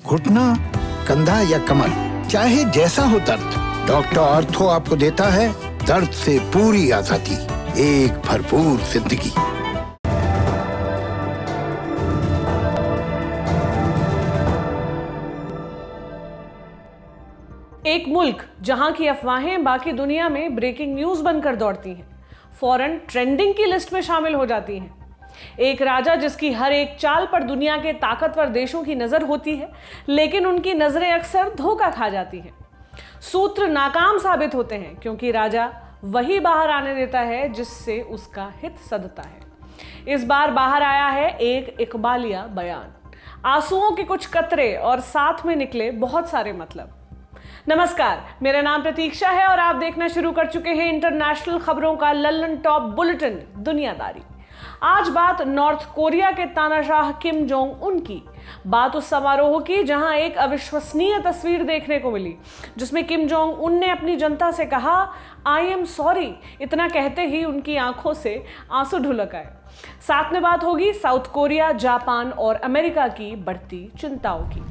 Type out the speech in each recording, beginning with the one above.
घुटना, कंधा या कमर, चाहे जैसा हो दर्द, डॉक्टर ऑर्थो आपको देता है दर्द से पूरी आजादी, एक भरपूर जिंदगी। एक मुल्क जहां की अफवाहें बाकी दुनिया में ब्रेकिंग न्यूज बनकर दौड़ती हैं, फौरन ट्रेंडिंग की लिस्ट में शामिल हो जाती हैं। एक राजा जिसकी हर एक चाल पर दुनिया के ताकतवर देशों की नजर होती है, लेकिन उनकी नजरें अक्सर धोखा खा जाती हैं। सूत्र नाकाम साबित होते हैं क्योंकि राजा वही बाहर आने देता है जिससे उसका हित सधता है। इस बार बाहर आया है एक इकबालिया बयान, आंसुओं के कुछ कतरे और साथ में निकले बहुत सारे मतलब। नमस्कार, मेरा नाम प्रतीक्षा है और आप देखना शुरू कर चुके हैं इंटरनेशनल खबरों का लल्लन टॉप बुलेटिन दुनियादारी। आज बात नॉर्थ कोरिया के तानाशाह किम जोंग उन की। बात उस समारोह की जहां एक अविश्वसनीय तस्वीर देखने को मिली, जिसमें किम जोंग उन ने अपनी जनता से कहा, आई एम सॉरी। इतना कहते ही उनकी आंखों से आंसू ढुलक आए। साथ में बात होगी साउथ कोरिया, जापान और अमेरिका की बढ़ती चिंताओं की।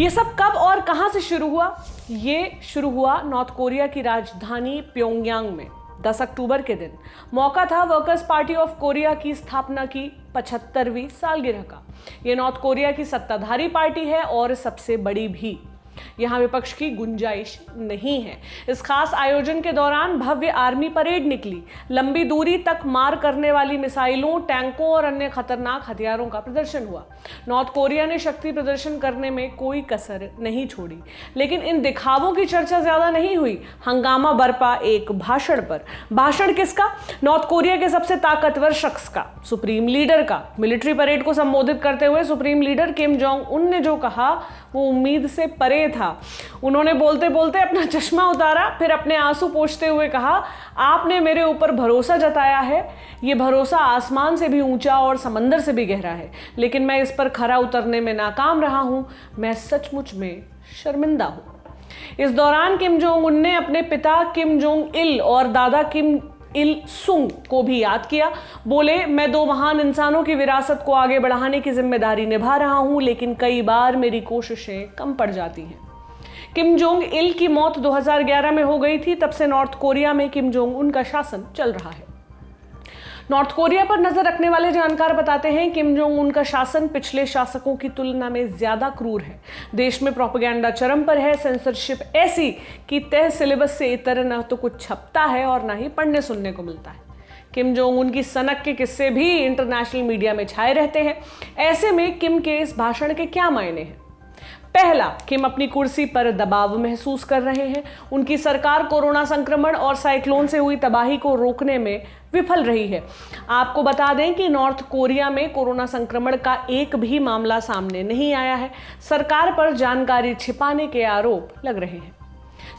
ये सब कब और कहां से शुरू हुआ? ये शुरू हुआ नॉर्थ कोरिया की राजधानी प्योंगयांग में 10 अक्टूबर के दिन। मौका था वर्कर्स पार्टी ऑफ कोरिया की स्थापना की 75वीं सालगिरह का। यह नॉर्थ कोरिया की सत्ताधारी पार्टी है और सबसे बड़ी भी। यहां विपक्ष की गुंजाइश नहीं है। इस खास आयोजन के दौरान भव्य आर्मी परेड निकली। लंबी दूरी तक मार करने वाली मिसाइलों, टैंकों और अन्य खतरनाक हथियारों का प्रदर्शन हुआ। नॉर्थ कोरिया ने शक्ति प्रदर्शन करने में कोई कसर नहीं छोड़ी। लेकिन इन दिखावों की चर्चा ज्यादा नहीं हुई। हंगामा बरपा एक भाषण पर। भाषण किसका? नॉर्थ कोरिया के सबसे ताकतवर शख्स का, सुप्रीम लीडर का। मिलिट्री परेड को संबोधित करते हुए supreme leader Kim Jong Un ने जो कहा वो उम्मीद से परे था। उन्होंने बोलते बोलते अपना चश्मा उतारा, फिर अपने आंसू पोंछते हुए कहा, आपने मेरे ऊपर भरोसा जताया है। ये भरोसा आसमान से भी ऊंचा और समंदर से भी गहरा है, लेकिन मैं इस पर खरा उतरने में नाकाम रहा हूं। मैं सचमुच में शर्मिंदा हूं। इस दौरान किम जोंग उन ने अपने पिता किम जोंग इल और दादा किम इल सुंग को भी याद किया। बोले, मैं दो महान इंसानों की विरासत को आगे बढ़ाने की जिम्मेदारी निभा रहा हूं, लेकिन कई बार मेरी कोशिशें कम पड़ जाती हैं। किम जोंग इल की मौत 2011 में हो गई थी। तब से नॉर्थ कोरिया में किम जोंग उन का शासन चल रहा है। नॉर्थ कोरिया पर नजर रखने वाले जानकार बताते हैं, किम जोंग उन का शासन पिछले शासकों की तुलना में ज्यादा क्रूर है। देश में प्रोपेगेंडा चरम पर है। सेंसरशिप ऐसी कि तय सिलेबस से इतर न तो कुछ छपता है और ना ही पढ़ने सुनने को मिलता है। किम जोंग उन की सनक के किस्से भी इंटरनेशनल मीडिया में छाए रहते हैं। ऐसे में किम के इस भाषण के क्या मायने हैं? पहला, किम अपनी कुर्सी पर दबाव महसूस कर रहे हैं। उनकी सरकार कोरोना संक्रमण और साइक्लोन से हुई तबाही को रोकने में विफल रही है। आपको बता दें कि नॉर्थ कोरिया में कोरोना संक्रमण का एक भी मामला सामने नहीं आया है। सरकार पर जानकारी छिपाने के आरोप लग रहे हैं।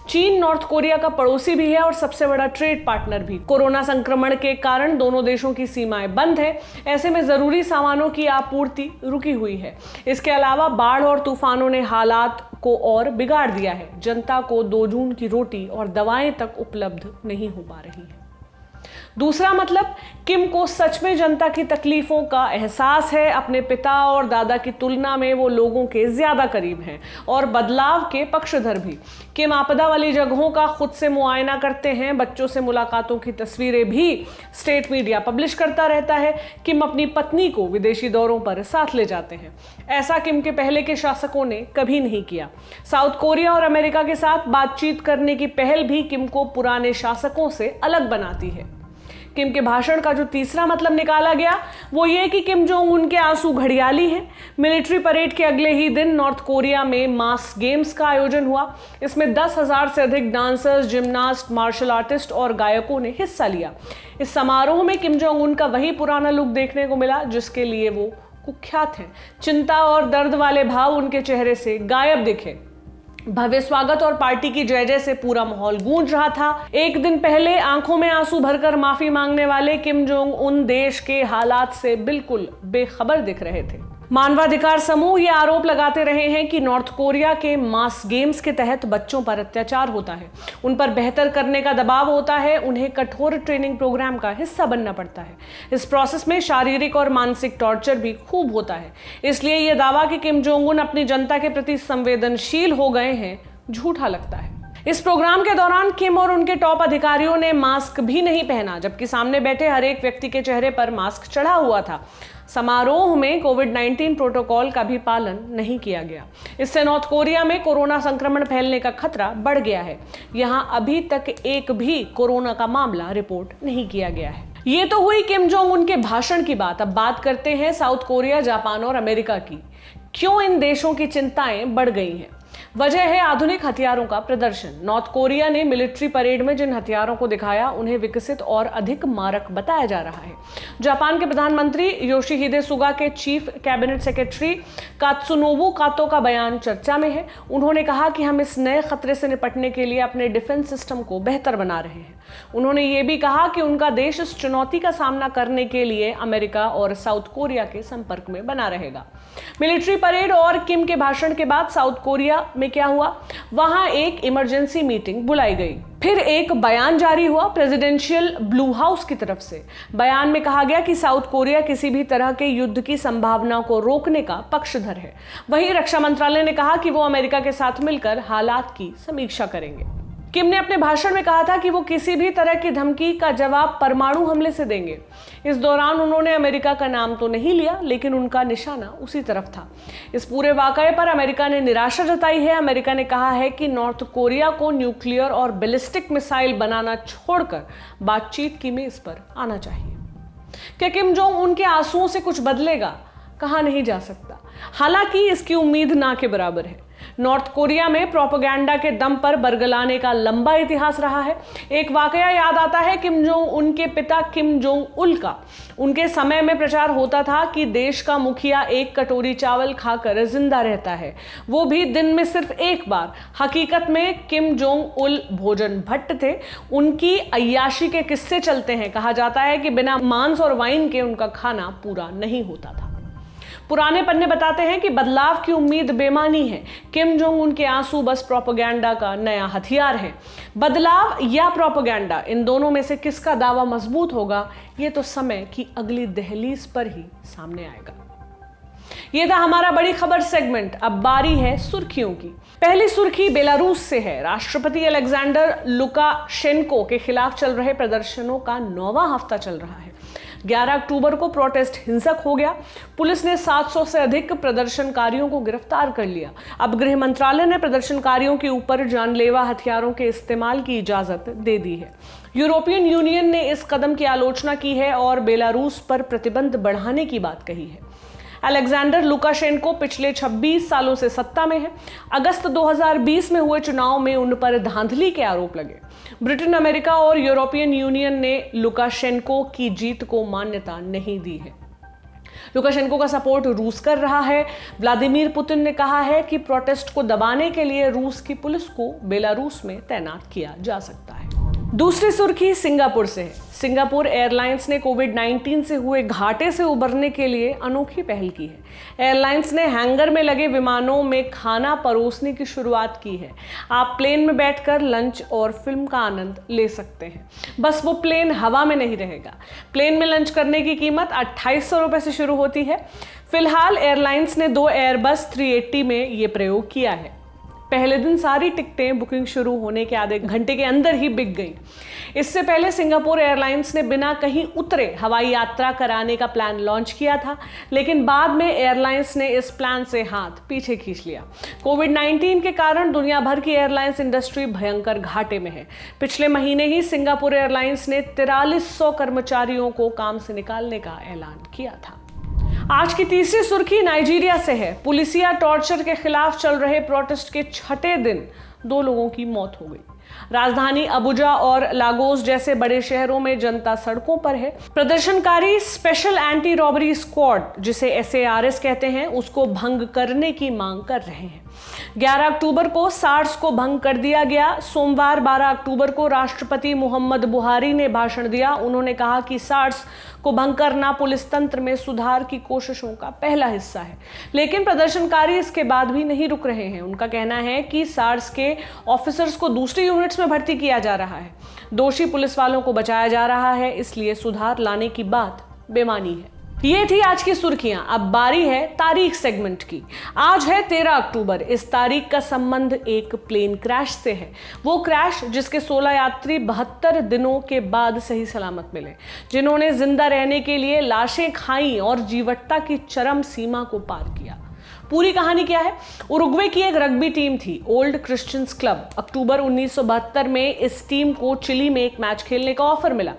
चीन नॉर्थ कोरिया का पड़ोसी भी है और सबसे बड़ा ट्रेड पार्टनर भी। कोरोना संक्रमण के कारण दोनों देशों की सीमाएं बंद है। ऐसे में जरूरी सामानों की आपूर्ति रुकी हुई है। इसके अलावा बाढ़ और तूफानों ने हालात को और बिगाड़ दिया है। जनता को 2 जून की रोटी और दवाएं तक उपलब्ध नहीं हो पा रही है। दूसरा मतलब, किम को सच में जनता की तकलीफों का एहसास है। अपने पिता और दादा की तुलना में वो लोगों के ज्यादा करीब हैं और बदलाव के पक्षधर भी। किम आपदा वाली जगहों का खुद से मुआयना करते हैं। बच्चों से मुलाकातों की तस्वीरें भी स्टेट मीडिया पब्लिश करता रहता है। किम अपनी पत्नी को विदेशी दौरों पर साथ ले जाते हैं। ऐसा किम के पहले के शासकों ने कभी नहीं किया। साउथ कोरिया और अमेरिका के साथ बातचीत करने की पहल भी किम को पुराने शासकों से अलग बनाती है। किम के भाषण का जो तीसरा मतलब निकाला गया वो ये कि किम जोंग उन के आंसू घड़ियाली हैं। मिलिट्री परेड के अगले ही दिन नॉर्थ कोरिया में मास गेम्स का आयोजन हुआ। इसमें 10,000 से अधिक डांसर्स, जिम्नास्ट, मार्शल आर्टिस्ट और गायकों ने हिस्सा लिया। इस समारोह में किम जोंग उन का वही पुराना लुक देखने को मिला जिसके लिए वो कुख्यात हैं। चिंता और दर्द वाले भाव उनके चेहरे से गायब दिखे। भव्य स्वागत और पार्टी की जय जय से पूरा माहौल गूंज रहा था। एक दिन पहले आंखों में आंसू भरकर माफी मांगने वाले किम जोंग उन देश के हालात से बिल्कुल बेखबर दिख रहे थे। मानवाधिकार समूह ये आरोप लगाते रहे हैं कि नॉर्थ कोरिया के मास गेम्स के तहत बच्चों पर अत्याचार होता है, उन पर बेहतर करने का दबाव होता है, उन्हें कठोर ट्रेनिंग प्रोग्राम का हिस्सा बनना पड़ता है। इस प्रोसेस में शारीरिक और मानसिक टॉर्चर भी खूब होता है। इसलिए यह दावा कि किम जोंग उन अपनी जनता के प्रति संवेदनशील हो गए हैं, झूठा लगता है। इस प्रोग्राम के दौरान किम और उनके टॉप अधिकारियों ने मास्क भी नहीं पहना, जबकि सामने बैठे हर एक व्यक्ति के चेहरे पर मास्क चढ़ा हुआ था। समारोह में कोविड-19 प्रोटोकॉल का भी पालन नहीं किया गया। इससे नॉर्थ कोरिया में कोरोना संक्रमण फैलने का खतरा बढ़ गया है। यहां अभी तक एक भी कोरोना का मामला रिपोर्ट नहीं किया गया है। ये तो हुई किम जोंग उन के भाषण की बात। अब बात करते हैं साउथ कोरिया, जापान और अमेरिका की। क्यों इन देशों की चिंताएं बढ़ गई हैं? वजह है आधुनिक हथियारों का प्रदर्शन। नॉर्थ कोरिया ने मिलिट्री परेड में जिन हथियारों को दिखाया, उन्हें विकसित और अधिक मारक बताया जा रहा है। जापान के प्रधानमंत्री योशिहिदे सुगा के चीफ कैबिनेट सेक्रेटरी कात्सुनोबु कातो का बयान चर्चा में है। उन्होंने कहा कि हम इस नए खतरे से निपटने के लिए अपने डिफेंस सिस्टम को बेहतर बना रहे हैं। उन्होंने ये भी कहा कि उनका देश इस चुनौती का सामना करने के लिए अमेरिका और साउथ कोरिया के संपर्क में बना रहेगा। मिलिट्री परेड और किम के भाषण के बाद साउथ कोरिया में क्या हुआ? वहां एक इमरजेंसी मीटिंग बुलाई गई। फिर एक बयान जारी हुआ प्रेसिडेंशियल ब्लू हाउस की तरफ से। बयान में कहा गया कि साउथ कोरिया किसी भी तरह के युद्ध की संभावना को रोकने का पक्षधर है। वहीं रक्षा मंत्रालय ने कहा कि वो अमेरिका के साथ मिलकर हालात की समीक्षा करेंगे। किम ने अपने भाषण में कहा था कि वो किसी भी तरह की धमकी का जवाब परमाणु हमले से देंगे। इस दौरान उन्होंने अमेरिका का नाम तो नहीं लिया, लेकिन उनका निशाना उसी तरफ था। इस पूरे वाकये पर अमेरिका ने निराशा जताई है। अमेरिका ने कहा है कि नॉर्थ कोरिया को न्यूक्लियर और बैलिस्टिक मिसाइल बनाना छोड़कर बातचीत की मेज पर आना चाहिए। क्या किम जोंग उनके आंसुओं से कुछ बदलेगा? कहा नहीं जा सकता। हालांकि इसकी उम्मीद ना के बराबर है। नॉर्थ कोरिया में प्रोपेगेंडा के दम पर बरगलाने का लंबा इतिहास रहा है। एक वाकया याद आता है किम जोंग उनके पिता किम जोंग उल का। उनके समय में प्रचार होता था कि देश का मुखिया एक कटोरी चावल खाकर जिंदा रहता है, वो भी दिन में सिर्फ एक बार। हकीकत में किम जोंग उल भोजन भट्ट थे। उनकी अय्याशी के किस्से चलते हैं। कहा जाता है कि बिना मांस और वाइन के उनका खाना पूरा नहीं होता था। पुराने पन्ने बताते हैं कि बदलाव की उम्मीद बेमानी है। किम जोंग उनके आंसू बस प्रोपेगेंडा का नया हथियार है। बदलाव या प्रोपेगेंडा, इन दोनों में से किसका दावा मजबूत होगा, ये तो समय की अगली दहलीज पर ही सामने आएगा। ये था हमारा बड़ी खबर सेगमेंट। अब बारी है सुर्खियों की। पहली सुर्खी बेलारूस से है। राष्ट्रपति अलेक्जेंडर लुकाशेंको के खिलाफ चल रहे प्रदर्शनों का 9वां हफ्ता चल रहा है। 11 अक्टूबर को प्रोटेस्ट हिंसक हो गया। पुलिस ने 700 से अधिक प्रदर्शनकारियों को गिरफ्तार कर लिया। अब गृह मंत्रालय ने प्रदर्शनकारियों के ऊपर जानलेवा हथियारों के इस्तेमाल की इजाजत दे दी है। यूरोपियन यूनियन ने इस कदम की आलोचना की है और बेलारूस पर प्रतिबंध बढ़ाने की बात कही है। अलेक्जेंडर लुकाशेंको पिछले 26 सालों से सत्ता में है। अगस्त 2020 में हुए चुनाव में उन पर धांधली के आरोप लगे। ब्रिटेन, अमेरिका और यूरोपियन यूनियन ने लुकाशेंको की जीत को मान्यता नहीं दी है। लुकाशेंको का सपोर्ट रूस कर रहा है। व्लादिमीर पुतिन ने कहा है कि प्रोटेस्ट को दबाने के लिए रूस की पुलिस को बेलारूस में तैनात किया जा सकता है। दूसरी सुर्खी सिंगापुर से है। सिंगापुर एयरलाइंस ने कोविड-19 से हुए घाटे से उबरने के लिए अनोखी पहल की है। एयरलाइंस ने हैंगर में लगे विमानों में खाना परोसने की शुरुआत की है। आप प्लेन में बैठकर लंच और फिल्म का आनंद ले सकते हैं। बस वो प्लेन हवा में नहीं रहेगा। प्लेन में लंच करने की कीमत 2800 रुपये से शुरू होती है। फिलहाल एयरलाइंस ने 2 एयरबस 380 में ये प्रयोग किया है। पहले दिन सारी टिकटें बुकिंग शुरू होने के आधे घंटे के अंदर ही बिक गई। इससे पहले सिंगापुर एयरलाइंस ने बिना कहीं उतरे हवाई यात्रा कराने का प्लान लॉन्च किया था, लेकिन बाद में एयरलाइंस ने इस प्लान से हाथ पीछे खींच लिया। कोविड-19 के कारण दुनिया भर की एयरलाइंस इंडस्ट्री भयंकर घाटे में है। पिछले महीने ही सिंगापुर एयरलाइंस ने 4300 कर्मचारियों को काम से निकालने का ऐलान किया था। आज की तीसरी सुर्खी नाइजीरिया से है। पुलिसिया टॉर्चर के खिलाफ चल रहे प्रोटेस्ट के 6ठे दिन 2 लोगों की मौत हो गई। राजधानी अबुजा और लागोस जैसे बड़े शहरों में जनता सड़कों पर है। प्रदर्शनकारी स्पेशल एंटी रॉबरी स्क्वाड, जिसे SARS कहते हैं, उसको भंग करने की मांग कर रहे हैं। 11 अक्टूबर को सार्स को भंग कर दिया गया। सोमवार 12 अक्टूबर को राष्ट्रपति मोहम्मद बुहारी ने भाषण दिया। उन्होंने कहा कि सार्स को भंग करना पुलिस तंत्र में सुधार की कोशिशों का पहला हिस्सा है, लेकिन प्रदर्शनकारी इसके बाद भी नहीं रुक रहे हैं। उनका कहना है कि सार्स के ऑफिसर्स को दूसरी यूनिट्स में भर्ती किया जा रहा है, दोषी पुलिस वालों को बचाया जा रहा है, इसलिए सुधार लाने की बात बेमानी है। ये थी आज की सुर्खियां। अब बारी है तारीख सेगमेंट की। आज है 13 अक्टूबर। इस तारीख का संबंध एक प्लेन क्रैश से है। वो क्रैश जिसके 16 यात्री 72 दिनों के बाद सही सलामत मिले, जिन्होंने जिंदा रहने के लिए लाशें खाई और जीवटता की चरम सीमा को पार किया। पूरी कहानी क्या है? उरुग्वे की एक रग्बी टीम थी, ओल्ड क्रिश्चियंस क्लब। अक्टूबर 1972 में इस टीम को चिली में एक मैच खेलने का ऑफर मिला।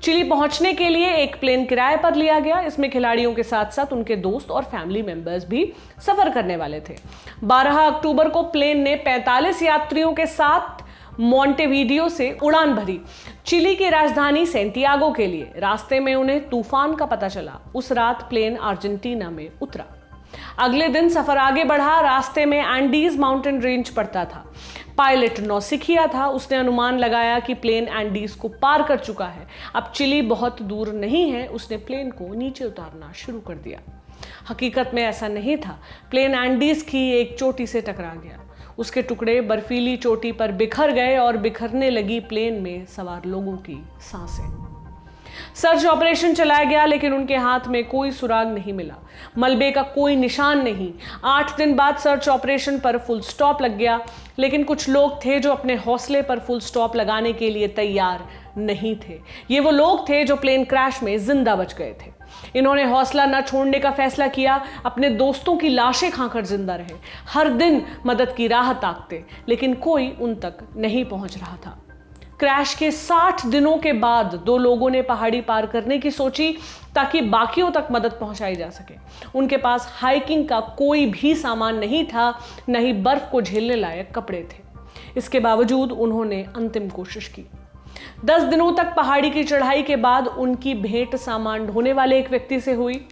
चिली पहुंचने के लिए एक प्लेन किराए पर लिया गया। इसमें खिलाड़ियों के साथ साथ उनके दोस्त और फैमिली मेंबर्स भी सफर करने वाले थे। 12 अक्टूबर को प्लेन ने 45 यात्रियों के साथ मॉन्टेवीडियो से उड़ान भरी चिली की राजधानी सेंटियागो के लिए। रास्ते में उन्हें तूफान का पता चला। उस रात प्लेन अर्जेंटीना में उतरा। अगले दिन सफर आगे बढ़ा। रास्ते में एंडीज माउंटेन रेंज पड़ता था। पायलट नौसिखिया था। उसने अनुमान लगाया कि प्लेन एंडीज को पार कर चुका है, अब चिली बहुत दूर नहीं है। उसने प्लेन को नीचे उतारना शुरू कर दिया। हकीकत में ऐसा नहीं था। प्लेन एंडीज की एक चोटी से टकरा गया। उसके टुकड़े बर्फीली चोटी पर बिखर गए और बिखरने लगी प्लेन में सवार लोगों की सांसें। सर्च ऑपरेशन चलाया गया, लेकिन उनके हाथ में कोई सुराग नहीं मिला, मलबे का कोई निशान नहीं। 8 दिन बाद सर्च ऑपरेशन पर फुल स्टॉप लग गया, लेकिन कुछ लोग थे जो अपने हौसले पर फुल स्टॉप लगाने के लिए तैयार नहीं थे। ये वो लोग थे जो प्लेन क्रैश में जिंदा बच गए थे। इन्होंने हौसला न छोड़ने का फैसला किया। अपने दोस्तों की लाशें खाकर जिंदा रहे, हर दिन मदद की राह ताकते, लेकिन कोई उन तक नहीं पहुंच रहा था। क्रैश के 60 दिनों के बाद 2 लोगों ने पहाड़ी पार करने की सोची ताकि बाकियों तक मदद पहुंचाई जा सके। उनके पास हाइकिंग का कोई भी सामान नहीं था, न ही बर्फ को झेलने लायक कपड़े थे। इसके बावजूद उन्होंने अंतिम कोशिश की। 10 दिनों तक पहाड़ी की चढ़ाई के बाद उनकी भेंट सामान ढोने वाले एक व्यक्ति से हुई।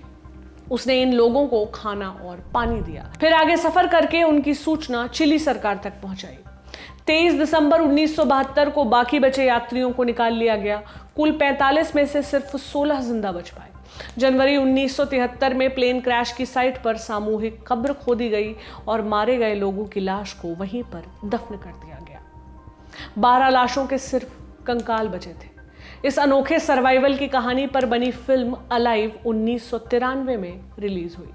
उसने इन लोगों को खाना और पानी दिया। फिर आगे सफर करके उनकी सूचना चिली सरकार तक पहुंचाई। 23 दिसंबर 1972 को बाकी बचे यात्रियों को निकाल लिया गया। कुल 45 में से सिर्फ 16 जिंदा बच पाए। जनवरी 1973 में प्लेन क्रैश की साइट पर सामूहिक कब्र खोदी गई और मारे गए लोगों की लाश को वहीं पर दफन कर दिया गया। 12 लाशों के सिर्फ कंकाल बचे थे। इस अनोखे सर्वाइवल की कहानी पर बनी फिल्म अलाइव 1993 में रिलीज हुई।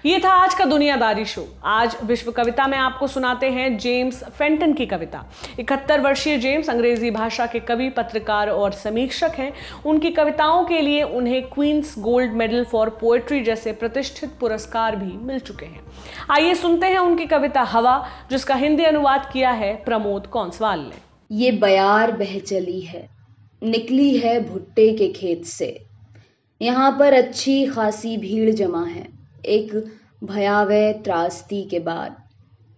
ये था आज का दुनियादारी शो। आज विश्व कविता में आपको सुनाते हैं जेम्स फेंटन की कविता। 71 वर्षीय जेम्स अंग्रेजी भाषा के कवि, पत्रकार और समीक्षक हैं। उनकी कविताओं के लिए उन्हें Queen's gold medal for poetry जैसे प्रतिष्ठित पुरस्कार भी मिल चुके हैं। आइए सुनते हैं उनकी कविता हवा, जिसका हिंदी अनुवाद किया है प्रमोद कौंसवाल ने। ये बयार बह चली है, निकली है भुट्टे के खेत से। यहाँ पर अच्छी खासी भीड़ जमा है एक भयावह त्रासदी के बाद।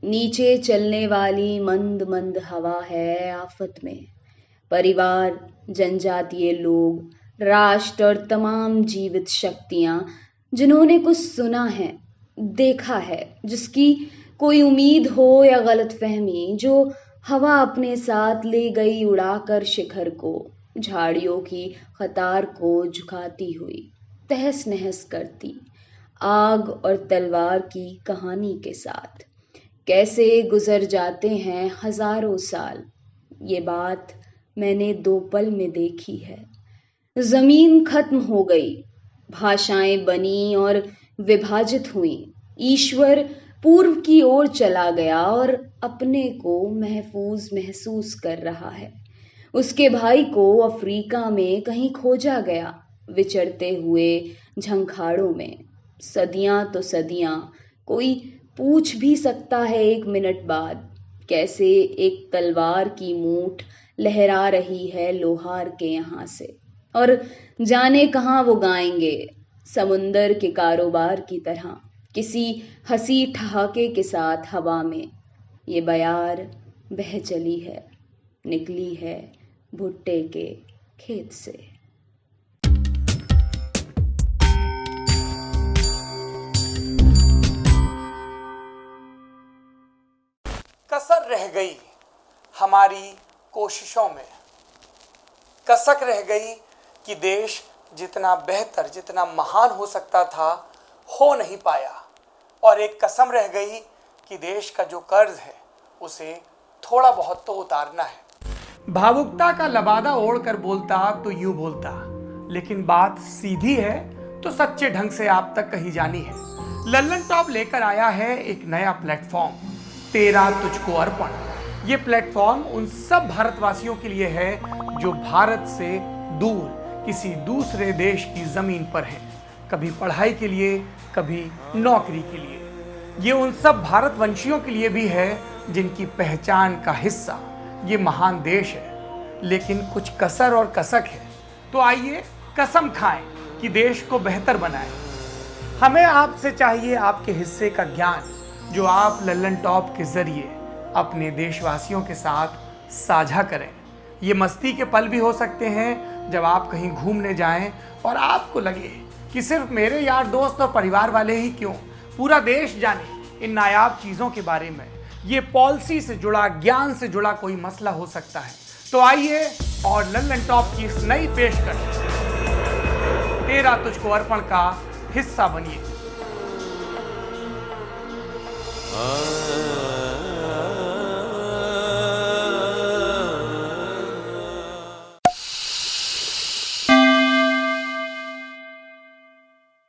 नीचे चलने वाली मंद मंद हवा है आफत में। परिवार, जनजातीय लोग, राष्ट्र और तमाम जीवित शक्तियां जिन्होंने कुछ सुना है, देखा है, जिसकी कोई उम्मीद हो या गलतफहमी, जो हवा अपने साथ ले गई उड़ाकर शिखर को, झाड़ियों की कतार को झुकाती हुई, तहस नहस करती, आग और तलवार की कहानी के साथ। कैसे गुजर जाते हैं हजारों साल, ये बात मैंने 2 पल में देखी है। जमीन खत्म हो गई, भाषाएं बनी और विभाजित हुई। ईश्वर पूर्व की ओर चला गया और अपने को महफूज महसूस कर रहा है। उसके भाई को अफ्रीका में कहीं खोजा गया, विचरते हुए झंखाड़ों में। सदियां तो सदियां, कोई पूछ भी सकता है 1 मिनट बाद, कैसे एक तलवार की मूठ लहरा रही है लोहार के यहाँ से। और जाने कहाँ वो गाएंगे, समुंदर के कारोबार की तरह, किसी हंसी ठहाके के साथ हवा में। ये बयार बह चली है, निकली है भुट्टे के खेत से। रह गई हमारी कोशिशों में, कसक रह गई कि देश जितना बेहतर, जितना महान हो सकता था, हो नहीं पाया। और एक कसम रह गई कि देश का जो कर्ज है उसे थोड़ा बहुत तो उतारना है। भावुकता का लबादा ओढ़कर बोलता तो यूं बोलता, लेकिन बात सीधी है तो सच्चे ढंग से आप तक कही जानी है। लल्लन टॉप लेकर आया है एक नया प्लेटफॉर्म, तेरा तुझको अर्पण। ये प्लेटफॉर्म उन सब भारतवासियों के लिए है जो भारत से दूर किसी दूसरे देश की जमीन पर हैं, कभी पढ़ाई के लिए, कभी नौकरी के लिए। ये उन सब भारतवंशियों के लिए भी है जिनकी पहचान का हिस्सा ये महान देश है, लेकिन कुछ कसर और कसक है। तो आइए कसम खाएं कि देश को बेहतर बनाएं। हमें आपसे चाहिए आपके हिस्से का ज्ञान, जो आप लल्लन टॉप के जरिए अपने देशवासियों के साथ साझा करें। ये मस्ती के पल भी हो सकते हैं जब आप कहीं घूमने जाएं और आपको लगे कि सिर्फ मेरे यार दोस्त और परिवार वाले ही क्यों, पूरा देश जाने इन नायाब चीज़ों के बारे में। ये पॉलिसी से जुड़ा, ज्ञान से जुड़ा कोई मसला हो सकता है। तो आइए और लल्लन टॉप की इस नई पेशकश तेरा तुझको अर्पण का हिस्सा बनिए।